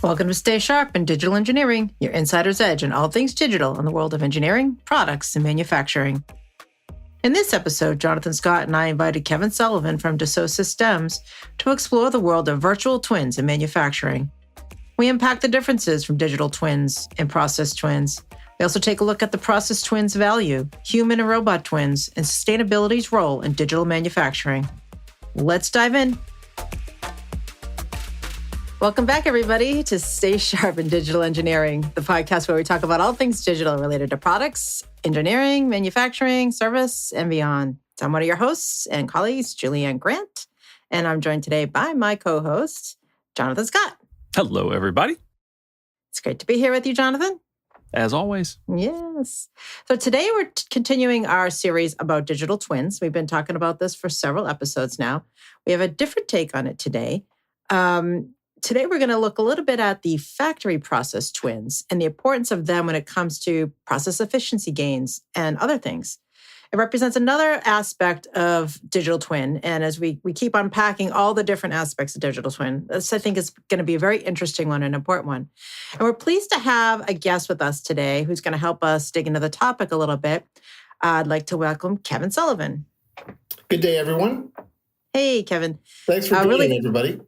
Welcome to Stay Sharp in Digital Engineering, your insider's edge in all things digital in the world of engineering, products, and manufacturing. In this episode, Jonathan Scott and I invited Kevin Sullivan from Dassault Systèmes to explore the world of virtual twins in manufacturing. We unpack the differences from digital twins and process twins. We also take a look at the process twins' value, human and robot twins, and sustainability's role in digital manufacturing. Let's dive in. Welcome back, everybody, to Stay Sharp in Digital Engineering, the podcast where we talk about all things digital related to products, engineering, manufacturing, service, and beyond. So I'm one of your hosts and colleagues, Julianne Grant, and I'm joined today by my co-host, Jonathan Scott. Hello, everybody. It's great to be here with you, Jonathan. As always. Yes. So today we're continuing our series about digital twins. We've been talking about this for several episodes now. We have a different take on it today. Today, we're going to look a little bit at the factory process twins and the importance of them when it comes to process efficiency gains and other things. It represents another aspect of digital twin. And as we keep unpacking all the different aspects of digital twin, this, I think, is going to be a very interesting one and important one. And we're pleased to have a guest with us today who's going to help us dig into the topic a little bit. I'd like to welcome Kevin Sullivan. Good day, everyone. Hey, Kevin. Thanks for being here, everybody.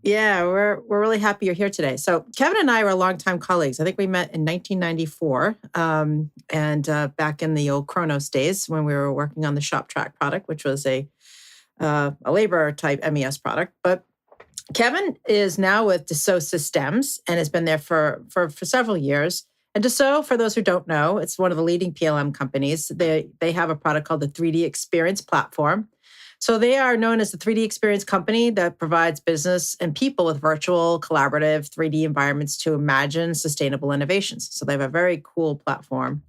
Yeah, we're really happy you're here today. So Kevin and I were longtime colleagues. I think we met in 1994 and back in the old Kronos days when we were working on the Shop Track product, which was a labor type MES product. But Kevin is now with Dassault Systèmes and has been there for several years. And Dassault, for those who don't know, it's one of the leading PLM companies. They have a product called the 3D Experience Platform. So they are known as the 3D Experience company that provides business and people with virtual, collaborative 3D environments to imagine sustainable innovations. So they have a very cool platform.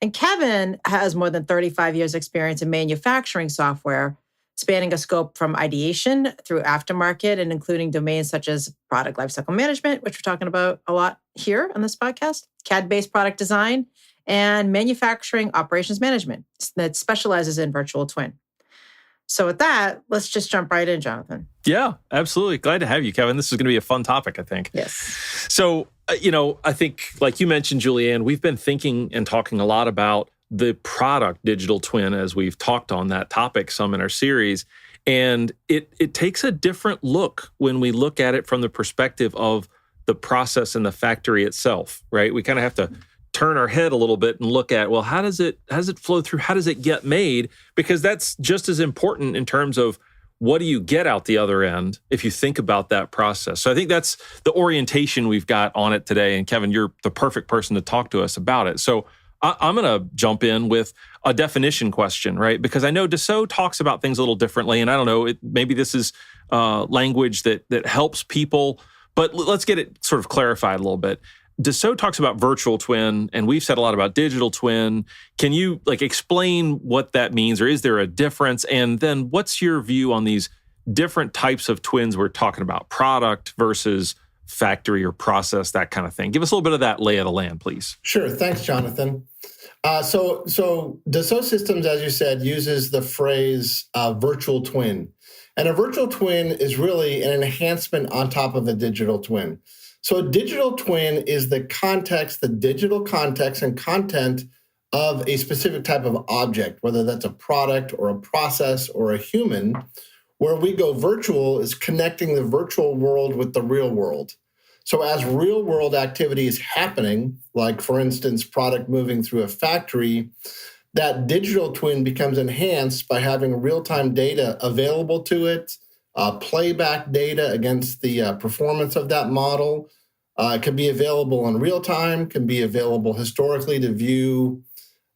And Kevin has more than 35 years experience in manufacturing software, spanning a scope from ideation through aftermarket and including domains such as product lifecycle management, which we're talking about a lot here on this podcast, CAD-based product design, and manufacturing operations management that specializes in virtual twin. So with that, let's just jump right in, Jonathan. Yeah, absolutely. Glad to have you, Kevin. This is going to be a fun topic, I think. Yes. So, I think, like you mentioned, Julianne, we've been thinking and talking a lot about the product digital twin as we've talked on that topic some in our series. And it takes a different look when we look at it from the perspective of the process and the factory itself, right? We kind of have to turn our head a little bit and look at, well, how does it flow through? How does it get made? Because that's just as important in terms of what do you get out the other end if you think about that process. So I think that's the orientation we've got on it today. And Kevin, you're the perfect person to talk to us about it. So I'm going to jump in with a definition question, right? Because I know Dassault talks about things a little differently. And I don't know, maybe this is language that helps people, but let's get it sort of clarified a little bit. Dassault talks about virtual twin, and we've said a lot about digital twin. Can you explain what that means, or is there a difference? And then what's your view on these different types of twins we're talking about, product versus factory or process, that kind of thing? Give us a little bit of that lay of the land, please. Sure. Thanks, Jonathan. So Dassault Systèmes, as you said, uses the phrase virtual twin. And a virtual twin is really an enhancement on top of the digital twin. So a digital twin is the context, the digital context and content of a specific type of object, whether that's a product or a process or a human. Where we go virtual is connecting the virtual world with the real world. So as real world activity is happening, like for instance, product moving through a factory, that digital twin becomes enhanced by having real-time data available to it, playback data against the performance of that model. It can be available in real time, can be available historically to view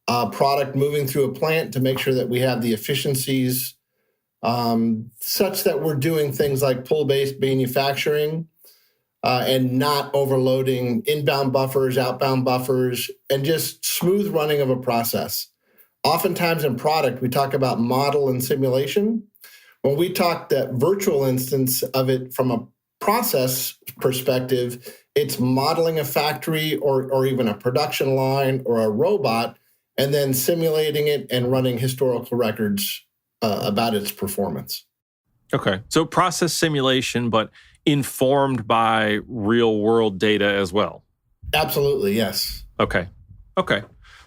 product moving through a plant to make sure that we have the efficiencies such that we're doing things like pull-based manufacturing and not overloading inbound buffers, outbound buffers, and just smooth running of a process. Oftentimes in product, we talk about model and simulation. When we talk that virtual instance of it from a process perspective, it's modeling a factory or even a production line or a robot, and then simulating it and running historical records about its performance. Okay. So process simulation, but informed by real world data as well? Absolutely, yes. Okay.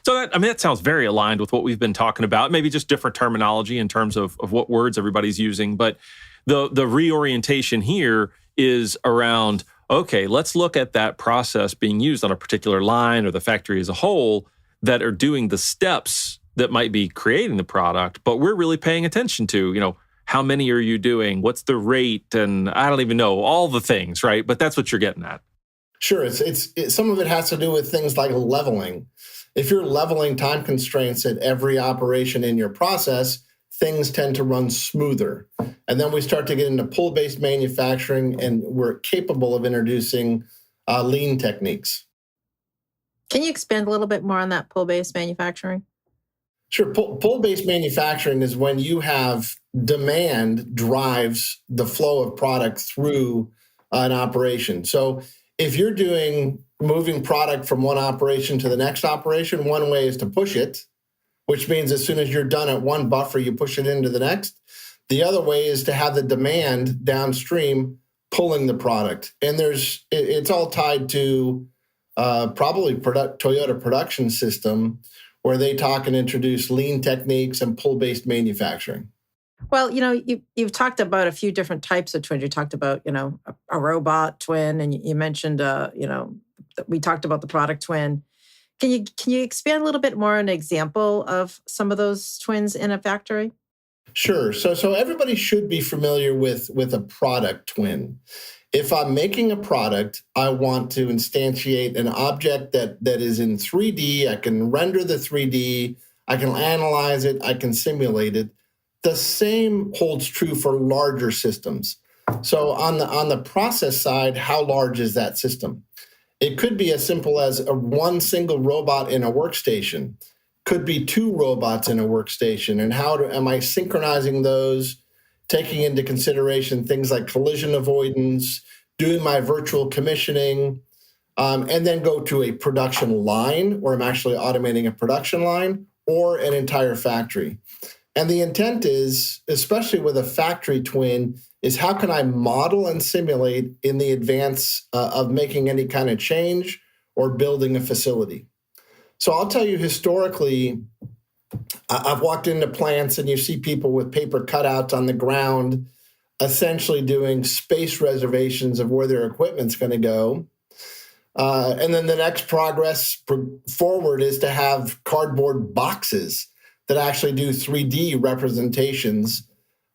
So that sounds very aligned with what we've been talking about, maybe just different terminology in terms of what words everybody's using. But the reorientation here is around, okay, let's look at that process being used on a particular line or the factory as a whole that are doing the steps that might be creating the product, but we're really paying attention to, how many are you doing? What's the rate? And I don't even know all the things, right? But that's what you're getting at. Sure. It's some of it has to do with things like leveling. If you're leveling time constraints at every operation in your process, things tend to run smoother. And then we start to get into pull-based manufacturing, and we're capable of introducing lean techniques. Can you expand a little bit more on that pull-based manufacturing? Sure. Pull-based manufacturing is when you have demand drives the flow of product through an operation. So if you're moving product from one operation to the next operation, one way is to push it, which means as soon as you're done at one buffer, you push it into the next. The other way is to have the demand downstream pulling the product. And it's all tied to probably Toyota production system, where they talk and introduce lean techniques and pull-based manufacturing. Well, you've talked about a few different types of twins. You talked about, a robot twin, and you mentioned, we talked about the product twin. Can you expand a little bit more on an example of some of those twins in a factory? Sure. So everybody should be familiar with a product twin. If I'm making a product, I want to instantiate an object that is in 3D. I can render the 3D. I can analyze it. I can simulate it. The same holds true for larger systems. So on the process side, how large is that system? It could be as simple as one single robot in a workstation. Could be two robots in a workstation. And am I synchronizing those, taking into consideration things like collision avoidance, doing my virtual commissioning, and then go to a production line, where I'm actually automating a production line or an entire factory. And the intent is, especially with a factory twin, is how can I model and simulate in the advance of making any kind of change or building a facility. So I'll tell you, historically, I've walked into plants and you see people with paper cutouts on the ground, essentially doing space reservations of where their equipment's going to go. And then the next progress forward is to have cardboard boxes that actually do 3D representations.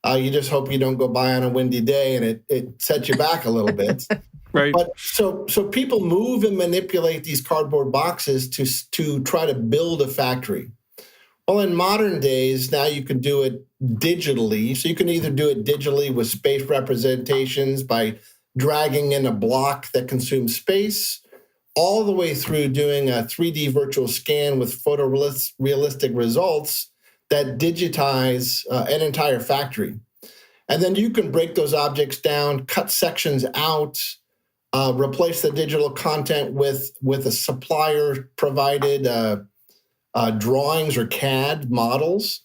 You just hope you don't go by on a windy day and it sets you back a little bit. Right. But so people move and manipulate these cardboard boxes to try to build a factory. Well, in modern days, now you can do it digitally. So you can either do it digitally with space representations by dragging in a block that consumes space, all the way through doing a 3D virtual scan with photorealistic results that digitize an entire factory. And then you can break those objects down, cut sections out, replace the digital content with a supplier-provided drawings or CAD models.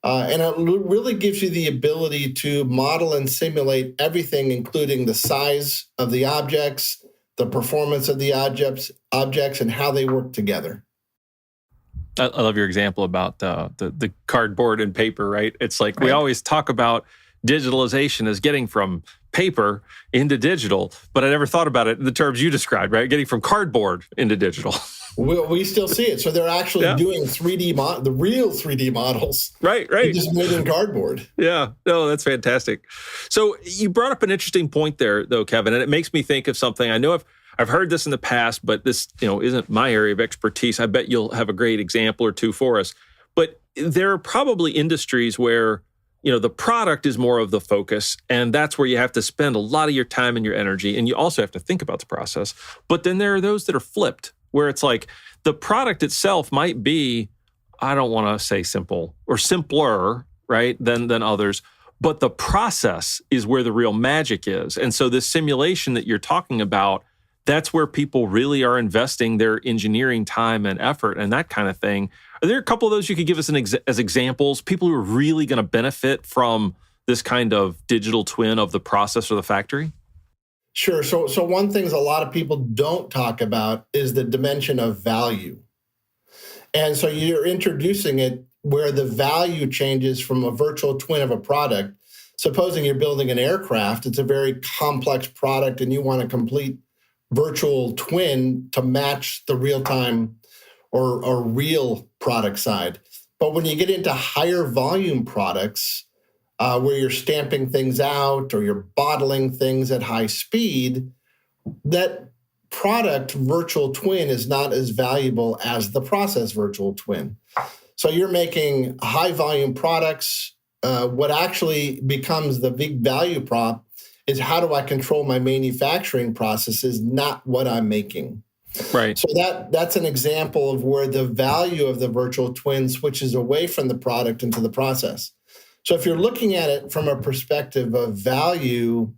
And it really gives you the ability to model and simulate everything, including the size of the objects, the performance of the objects, and how they work together. I love your example about the cardboard and paper, right? It's like we always talk about digitalization as getting from paper into digital, but I never thought about it in the terms you described, right? Getting from cardboard into digital. We still see it. So they're actually doing the real 3D models. Right. Just made in cardboard. Yeah. No, that's fantastic. So you brought up an interesting point there, though, Kevin, and it makes me think of something. I know I've heard this in the past, but this isn't my area of expertise. I bet you'll have a great example or two for us. But there are probably industries where the product is more of the focus, and that's where you have to spend a lot of your time and your energy, and you also have to think about the process. But then there are those that are flipped, where it's like the product itself might be, I don't want to say simple or simpler, right, than others, but the process is where the real magic is. And so this simulation that you're talking about, that's where people really are investing their engineering time and effort and that kind of thing. Are there a couple of those you could give us as examples, people who are really going to benefit from this kind of digital twin of the process or the factory? Sure. So one thing a lot of people don't talk about is the dimension of value. And so you're introducing it where the value changes from a virtual twin of a product. Supposing you're building an aircraft, it's a very complex product and you want a complete virtual twin to match the real-time or real product side. But when you get into higher volume products, where you're stamping things out or you're bottling things at high speed, that product virtual twin is not as valuable as the process virtual twin. So you're making high volume products. What actually becomes the big value prop is how do I control my manufacturing processes, not what I'm making. Right. So that's an example of where the value of the virtual twin switches away from the product into the process. So if you're looking at it from a perspective of value,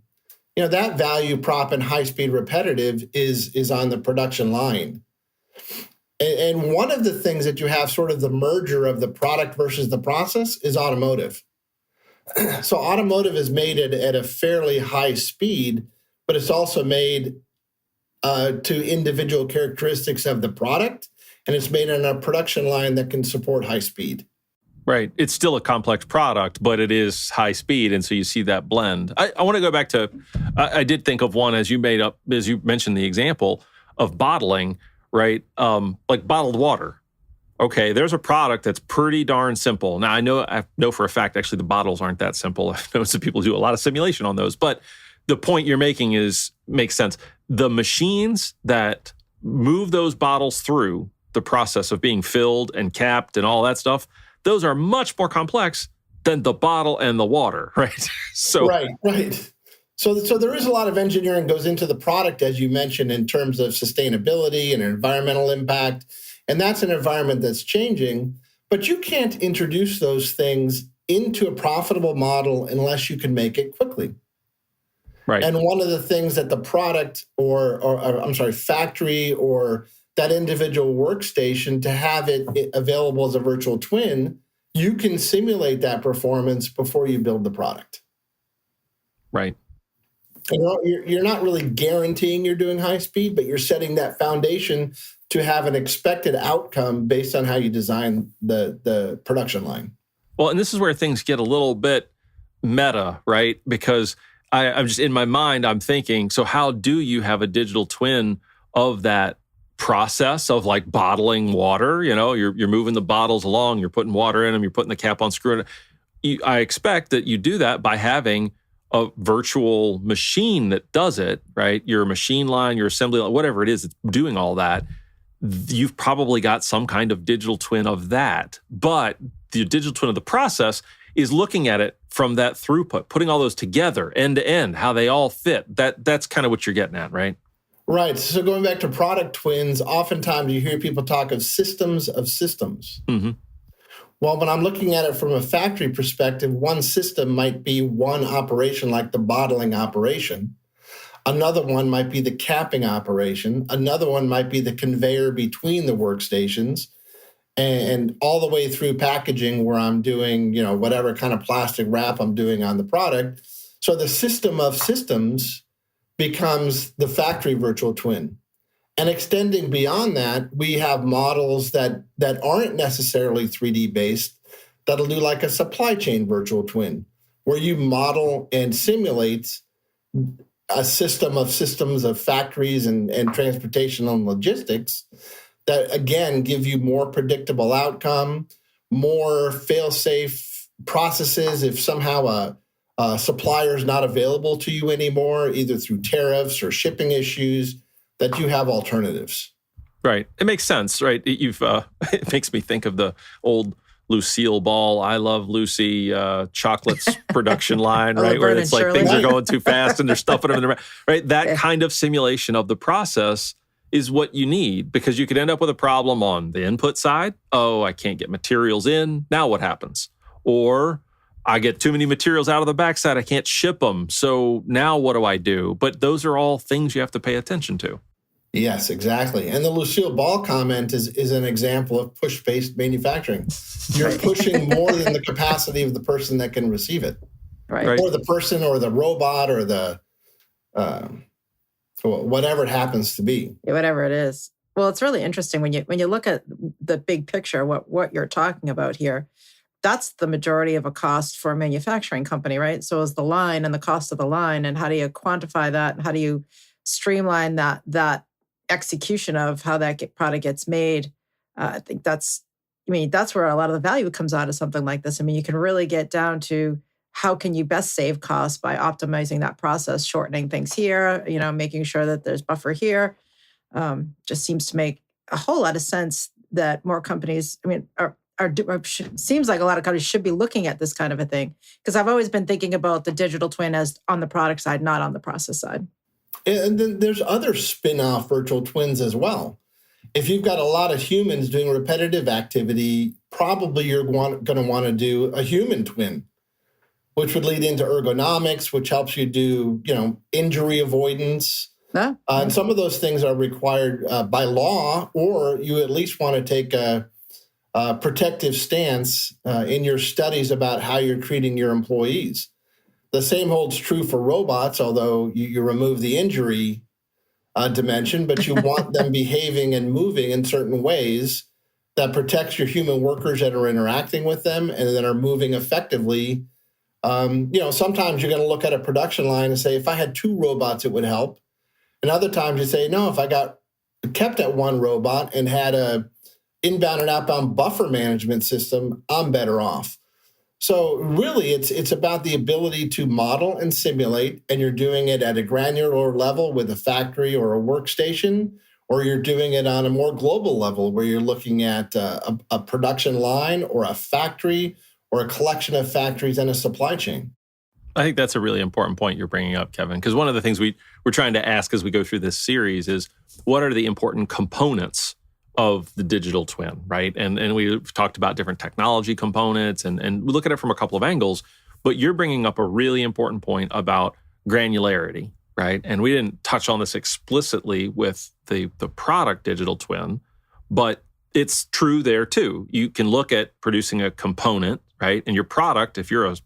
that value prop in high-speed repetitive is on the production line. And one of the things that you have sort of the merger of the product versus the process is automotive. So automotive is made at a fairly high speed, but it's also made to individual characteristics of the product, and it's made on a production line that can support high speed. Right. It's still a complex product, but it is high speed. And so you see that blend. I want to go back to, I did think of one as you mentioned the example of bottling, right? Like bottled water. Okay, there's a product that's pretty darn simple. Now, I know for a fact, actually, the bottles aren't that simple. I've known some people do a lot of simulation on those. But the point you're making makes sense. The machines that move those bottles through the process of being filled and capped and all that stuff, those are much more complex than the bottle and the water, right? Right. So there is a lot of engineering goes into the product, as you mentioned, in terms of sustainability and environmental impact. And that's an environment that's changing. But you can't introduce those things into a profitable model unless you can make it quickly. Right. And one of the things that the product factory or that individual workstation, to have it available as a virtual twin, you can simulate that performance before you build the product. Right. You're not really guaranteeing you're doing high speed, but you're setting that foundation to have an expected outcome based on how you design the production line. Well, and this is where things get a little bit meta, right? Because I'm just in my mind, I'm thinking, so how do you have a digital twin of that process of like bottling water? You're moving the bottles along, you're putting water in them, you're putting the cap on, screwing it. I expect that you do that by having a virtual machine that does it, right? Your machine line, your assembly line, whatever it is that's doing all that. You've probably got some kind of digital twin of that. But the digital twin of the process is looking at it from that throughput, putting all those together, end to end, how they all fit. That's kind of what you're getting at, right? Right. So going back to product twins, oftentimes you hear people talk of systems of systems. Mm-hmm. Well, when I'm looking at it from a factory perspective, one system might be one operation, like the bottling operation. Another one might be the capping operation. Another one might be the conveyor between the workstations, and all the way through packaging where I'm doing, whatever kind of plastic wrap I'm doing on the product. So the system of systems becomes the factory virtual twin. And extending beyond that, we have models that aren't necessarily 3D based, that'll do like a supply chain virtual twin, where you model and simulate a system of systems of factories and transportation and logistics that, again, give you more predictable outcome, more fail-safe processes if somehow a supplier is not available to you anymore, either through tariffs or shipping issues, that you have alternatives. Right. It makes sense, right? It makes me think of the old Lucille Ball, I Love Lucy chocolates production line, right? Where it's like things are going too fast and they're stuffing them in the right. That kind of simulation of the process is what you need, because you could end up with a problem on the input side. Oh, I can't get materials in. Now what happens? Or I get too many materials out of the backside. I can't ship them. So now what do I do? But those are all things you have to pay attention to. Yes, exactly. And the Lucille Ball comment is an example of push-based manufacturing. You're pushing more than the capacity of the person that can receive it. Right. Or the person or the robot or whatever it happens to be. Yeah, whatever it is. Well, it's really interesting when you look at the big picture, what you're talking about here. That's the majority of a cost for a manufacturing company, right? So is the line and the cost of the line, and how do you quantify that, and how do you streamline that execution of how that product gets made? I think that's where a lot of the value comes out of something like this. I mean, you can really get down to how can you best save costs by optimizing that process, shortening things here, making sure that there's buffer here. Just seems to make a whole lot of sense that more companies, seems like a lot of companies should be looking at this kind of a thing. Because I've always been thinking about the digital twin as on the product side, not on the process side. And then there's other spin-off virtual twins as well. If you've got a lot of humans doing repetitive activity, probably you're going to want to do a human twin, which would lead into ergonomics, which helps you do, injury avoidance. And some of those things are required by law, or you at least want to take a protective stance in your studies about how you're treating your employees. The same holds true for robots, although you remove the injury dimension, but you want them behaving and moving in certain ways that protects your human workers that are interacting with them and that are moving effectively. Sometimes you're going to look at a production line and say, if I had 2 robots, it would help. And other times you say, no, if I got kept at 1 robot and had a inbound and outbound buffer management system, I'm better off. So really, it's about the ability to model and simulate, and you're doing it at a granular level with a factory or a workstation, or you're doing it on a more global level where you're looking at a production line or a factory or a collection of factories and a supply chain. I think that's a really important point you're bringing up, Kevin, because one of the things we're trying to ask as we go through this series is, what are the important components of the digital twin, right? And we've talked about different technology components and we look at it from a couple of angles, but you're bringing up a really important point about granularity, right? And we didn't touch on this explicitly with the product digital twin, but it's true there too. You can look at producing a component, right? And your product, if you're a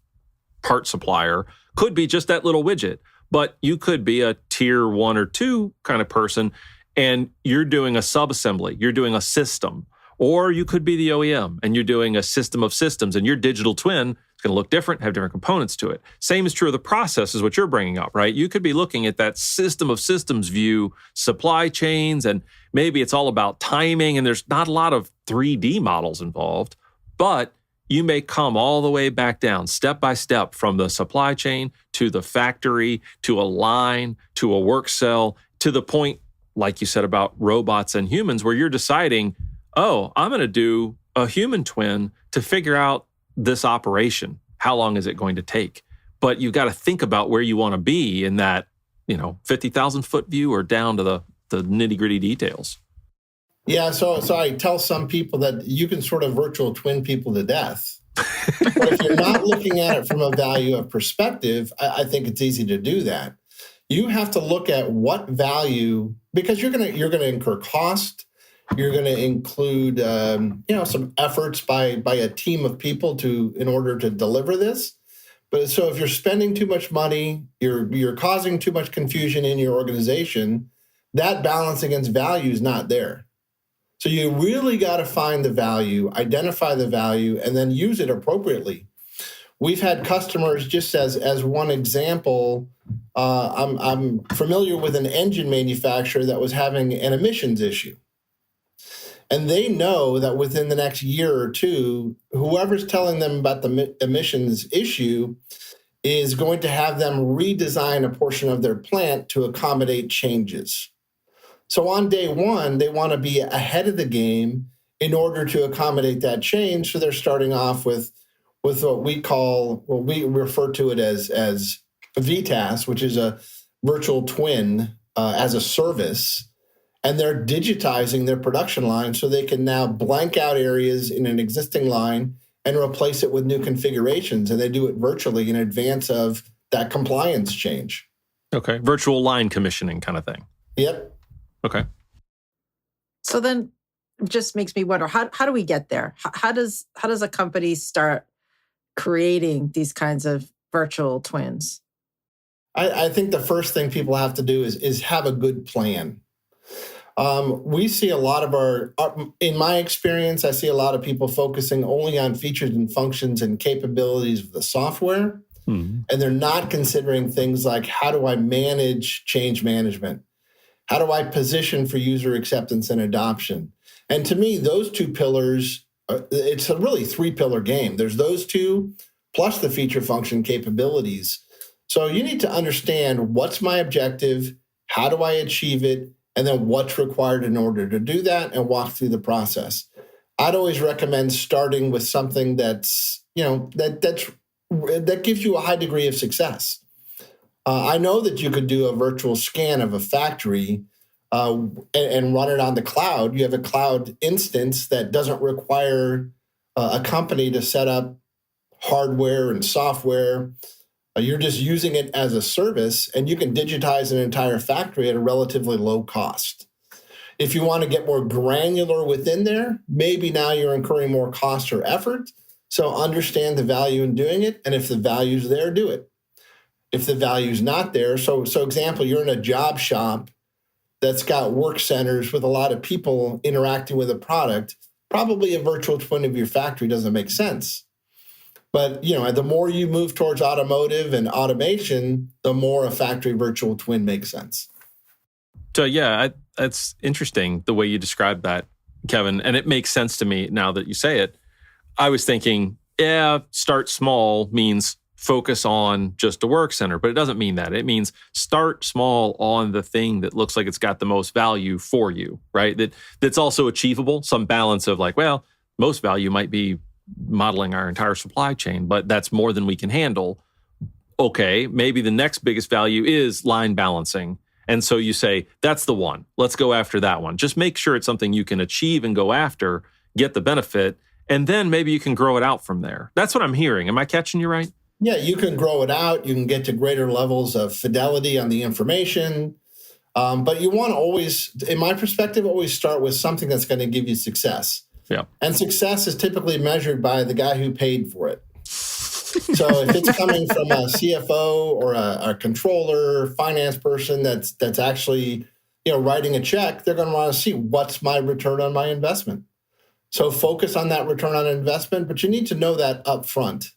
part supplier, could be just that little widget, but you could be a tier 1 or 2 kind of person, and you're doing a sub-assembly, you're doing a system, or you could be the OEM and you're doing a system of systems, and your digital twin is going to look different, have different components to it. Same is true of the process, is what you're bringing up, right? You could be looking at that system of systems view, supply chains, and maybe it's all about timing, and there's not a lot of 3D models involved, but you may come all the way back down, step by step, from the supply chain to the factory, to a line, to a work cell, to the point, like you said, about robots and humans, where you're deciding, oh, I'm going to do a human twin to figure out this operation. How long is it going to take? But you've got to think about where you want to be in that, 50,000 foot view, or down to the nitty gritty details. Yeah, so I tell some people that you can sort of virtual twin people to death. But if you're not looking at it from a value of perspective, I think it's easy to do that. You have to look at what value, because you're going to incur cost. You're going to include some efforts by a team of people in order to deliver this. But so if you're spending too much money, you're causing too much confusion in your organization, that balance against value is not there. So you really got to find the value, identify the value, and then use it appropriately. We've had customers, just as one example, I'm familiar with an engine manufacturer that was having an emissions issue. And they know that within the next year or 2, whoever's telling them about the emissions issue is going to have them redesign a portion of their plant to accommodate changes. So on day 1, they want to be ahead of the game in order to accommodate that change. So they're starting off with what we refer to it as VTAS, which is a virtual twin as a service. And they're digitizing their production line so they can now blank out areas in an existing line and replace it with new configurations. And they do it virtually in advance of that compliance change. Okay. Virtual line commissioning kind of thing. Yep. Okay. So then it just makes me wonder, how do we get there? How does a company start creating these kinds of virtual twins? I think the first thing people have to do is have a good plan. We see a lot of in my experience, I see a lot of people focusing only on features and functions and capabilities of the software. And they're not considering things like, how do I manage change management? How do I position for user acceptance and adoption? And to me, those two pillars, it's a really three-pillar game. There's those two, plus the feature function capabilities. So you need to understand, what's my objective, how do I achieve it, and then what's required in order to do that, and walk through the process. I'd always recommend starting with something that's, that gives you a high degree of success. I know that you could do a virtual scan of a factory and run it on the cloud. You have a cloud instance that doesn't require a company to set up hardware and software. You're just using it as a service, and you can digitize an entire factory at a relatively low cost. If you want to get more granular within there, maybe now you're incurring more cost or effort. So understand the value in doing it, and if the value's there, do it. If the value's not there, so example, you're in a job shop that's got work centers with a lot of people interacting with a product, probably a virtual twin of your factory doesn't make sense. But the more you move towards automotive and automation, the more a factory virtual twin makes sense. So yeah, that's interesting the way you described that, Kevin, and it makes sense to me now that you say it. I was thinking, start small means focus on just a work center, but it doesn't mean that. It means start small on the thing that looks like it's got the most value for you, right? That's also achievable. Some balance of like, well, most value might be modeling our entire supply chain, but that's more than we can handle. Okay, maybe the next biggest value is line balancing. And so you say, that's the one. Let's go after that one. Just make sure it's something you can achieve and go after, get the benefit, and then maybe you can grow it out from there. That's what I'm hearing. Am I catching you right? Yeah, you can grow it out. You can get to greater levels of fidelity on the information. But you want to always, in my perspective, always start with something that's going to give you success. Yeah. And success is typically measured by the guy who paid for it. So if it's coming from a CFO or a controller, finance person that's actually writing a check, they're going to want to see, what's my return on my investment. So focus on that return on investment, but you need to know that up front.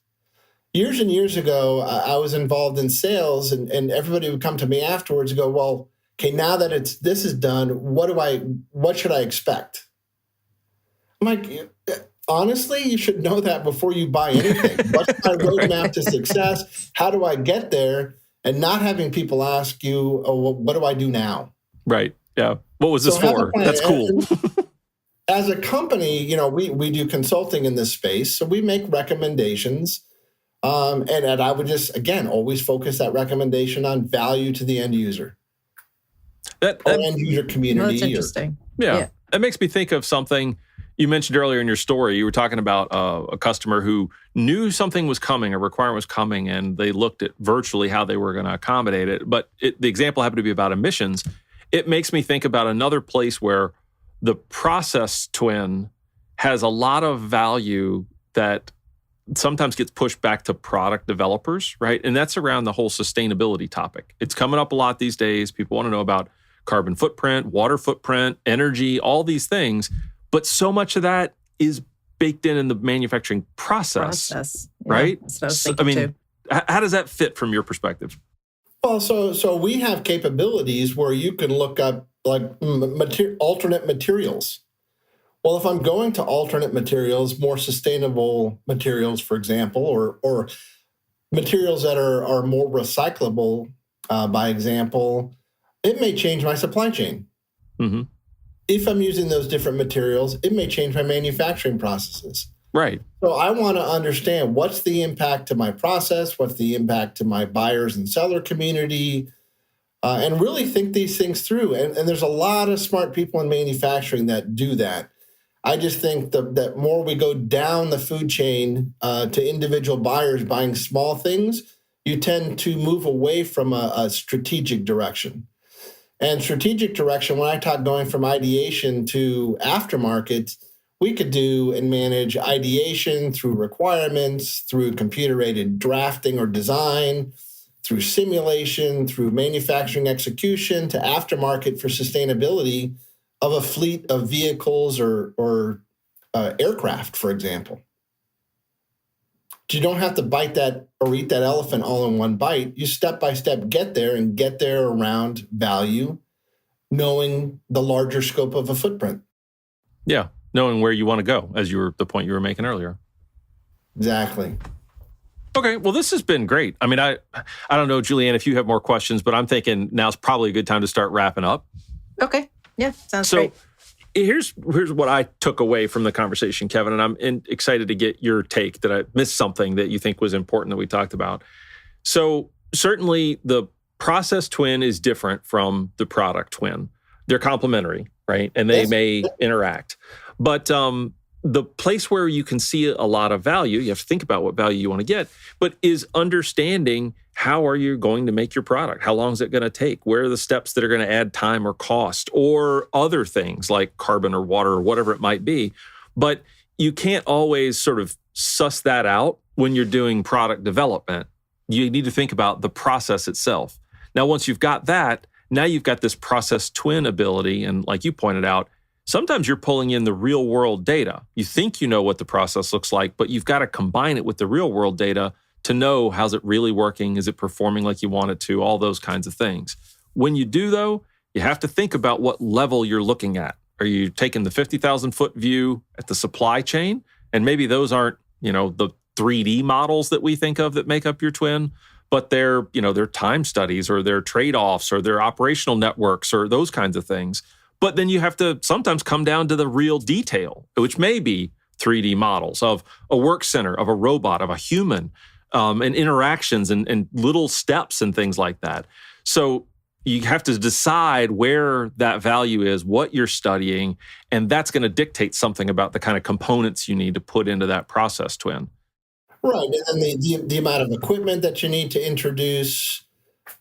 Years and years ago, I was involved in sales, and everybody would come to me afterwards and go, well, okay, now that this is done, what should I expect? I'm like, honestly, you should know that before you buy anything. What's my roadmap to success? How do I get there? And not having people ask you, oh, well, what do I do now? Right. Yeah. What was this for? That's cool. As a company, we do consulting in this space, so we make recommendations. And I would just, again, always focus that recommendation on value to the end user. Or end user community. Well, that's interesting. Yeah. That makes me think of something you mentioned earlier in your story. You were talking about a customer who knew something was coming, a requirement was coming, and they looked at virtually how they were going to accommodate it. But the example happened to be about emissions. It makes me think about another place where the process twin has a lot of value that sometimes gets pushed back to product developers, right? And that's around the whole sustainability topic. It's coming up a lot these days. People want to know about carbon footprint, water footprint, energy, all these things. But so much of that is baked in the manufacturing process. Right? That's what I was thinking too. How does that fit from your perspective? Well, so we have capabilities where you can look up like alternate materials. Well, if I'm going to alternate materials, more sustainable materials, for example, or materials that are more recyclable, by example, it may change my supply chain. Mm-hmm. If I'm using those different materials, it may change my manufacturing processes. Right. So I want to understand, what's the impact to my process, what's the impact to my buyers and seller community, and really think these things through. And there's a lot of smart people in manufacturing that do that. I just think that more we go down the food chain to individual buyers buying small things, you tend to move away from a strategic direction. And strategic direction, when I talk going from ideation to aftermarket, we could do and manage ideation through requirements, through computer-aided drafting or design, through simulation, through manufacturing execution, to aftermarket for sustainability of a fleet of vehicles or aircraft, for example. You don't have to bite that or eat that elephant all in one bite. You step by step get there and get there around value, knowing the larger scope of a footprint. Yeah, knowing where you want to go, as the point you were making earlier. Exactly. Okay, well, this has been great. I mean, I don't know, Julianne, if you have more questions, but I'm thinking now's probably a good time to start wrapping up. Okay, yeah, sounds great. Here's what I took away from the conversation, Kevin, and I'm excited to get your take that I missed something that you think was important that we talked about. So certainly the process twin is different from the product twin. They're complementary, right? And they may interact. But the place where you can see a lot of value, you have to think about what value you want to get, but is understanding how are you going to make your product? How long is it going to take? Where are the steps that are going to add time or cost or other things like carbon or water or whatever it might be? But you can't always sort of suss that out when you're doing product development. You need to think about the process itself. Now, once you've got that, now you've got this process twin ability. And like you pointed out, sometimes you're pulling in the real world data. You think you know what the process looks like, but you've got to combine it with the real world data to know how's it really working, is it performing like you want it to, all those kinds of things. When you do, though, you have to think about what level you're looking at. Are you taking the 50,000 foot view at the supply chain? And maybe those aren't, the 3D models that we think of that make up your twin, but they're time studies or they're trade-offs or they're operational networks or those kinds of things. But then you have to sometimes come down to the real detail, which may be 3D models of a work center, of a robot, of a human, and interactions and little steps and things like that. So you have to decide where that value is, what you're studying, and that's going to dictate something about the kind of components you need to put into that process twin. Right, and then the amount of equipment that you need to introduce,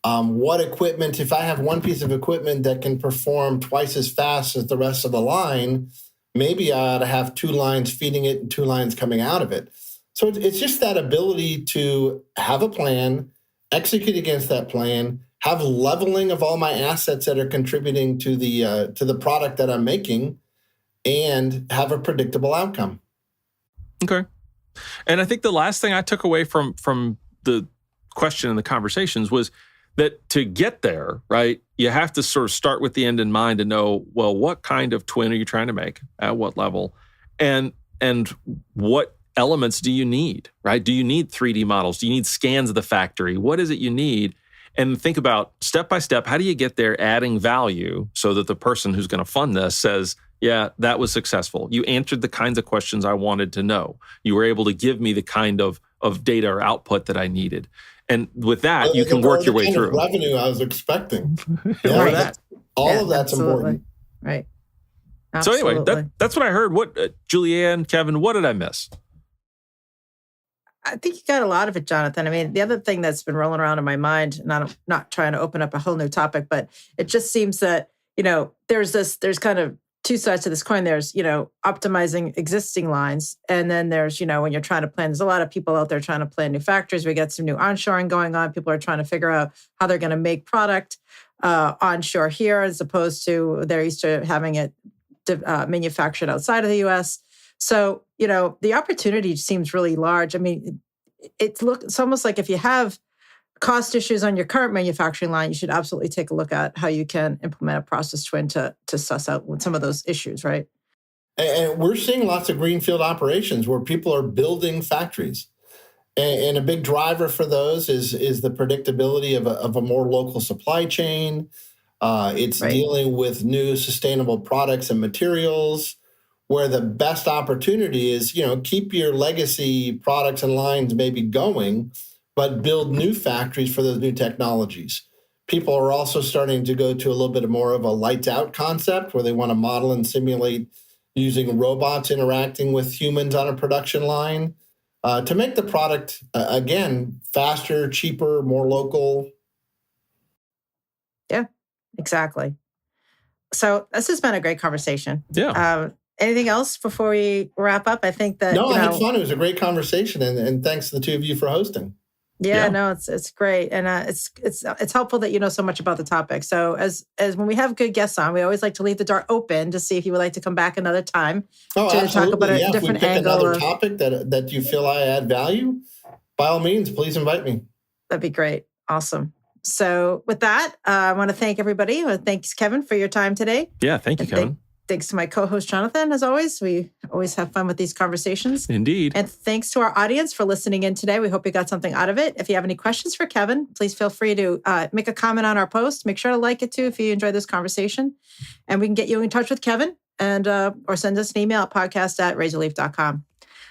what equipment, if I have one piece of equipment that can perform twice as fast as the rest of the line, maybe I ought to have 2 lines feeding it and 2 lines coming out of it. So it's just that ability to have a plan, execute against that plan, have leveling of all my assets that are contributing to the product that I'm making, and have a predictable outcome. Okay. And I think the last thing I took away from the question and the conversations was that to get there, right, you have to sort of start with the end in mind to know, well, what kind of twin are you trying to make? At what level? And what elements do you need, right? Do you need 3D models? Do you need scans of the factory? What is it you need? And think about step by step, how do you get there adding value so that the person who's going to fund this says, yeah, that was successful. You answered the kinds of questions I wanted to know. You were able to give me the kind of data or output that I needed. And with that, you can work your way through. Revenue I was expecting. Yeah, right. All of that's important. Right. Absolutely. So anyway, that's what I heard. What, Julianne, Kevin, what did I miss? I think you got a lot of it, Jonathan. I mean, the other thing that's been rolling around in my mind, and I'm not trying to open up a whole new topic, but it just seems that, there's kind of 2 sides to this coin. There's, optimizing existing lines. And then there's, when you're trying to plan, there's a lot of people out there trying to plan new factories. We got some new onshoring going on. People are trying to figure out how they're going to make product onshore here, as opposed to they're used to having it manufactured outside of the US. So, the opportunity seems really large. I mean, it's almost like if you have cost issues on your current manufacturing line, you should absolutely take a look at how you can implement a process twin to suss out some of those issues, right? And we're seeing lots of greenfield operations where people are building factories. And a big driver for those is the predictability of a more local supply chain. It's right. Dealing with new sustainable products and materials, where the best opportunity is, keep your legacy products and lines maybe going, but build new factories for those new technologies. People are also starting to go to a little bit more of a lights out concept where they want to model and simulate using robots interacting with humans on a production line to make the product, again, faster, cheaper, more local. Yeah, exactly. So this has been a great conversation. Yeah. Anything else before we wrap up? I think that... No, I had fun. It was a great conversation. And thanks to the 2 of you for hosting. Yeah, no, it's great, and it's helpful that you know so much about the topic. So as when we have good guests on, we always like to leave the door open to see if you would like to come back another time to absolutely. talk about a If we different pick angle. Another topic that you feel I add value, by all means, please invite me. That'd be great. Awesome. So with that, I want to thank everybody. Thanks, Kevin, for your time today. Yeah, thank you, Kevin. Thanks to my co-host, Jonathan, as always. We always have fun with these conversations. Indeed. And thanks to our audience for listening in today. We hope you got something out of it. If you have any questions for Kevin, please feel free to make a comment on our post. Make sure to like it too if you enjoyed this conversation. And we can get you in touch with Kevin and or send us an email at podcast@razorleaf.com.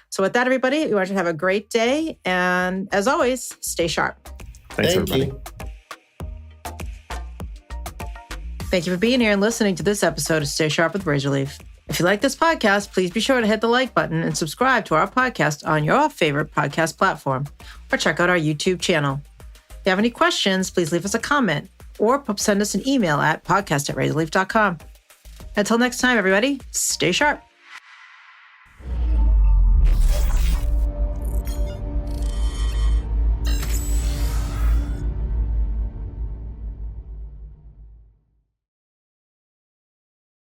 So with that, everybody, we want you to have a great day. And as always, stay sharp. Thanks, everybody. You. Thank you for being here and listening to this episode of Stay Sharp with Razor Leaf. If you like this podcast, please be sure to hit the like button and subscribe to our podcast on your favorite podcast platform, or check out our YouTube channel. If you have any questions, please leave us a comment or send us an email at podcast@razorleaf.com. Until next time, everybody, stay sharp.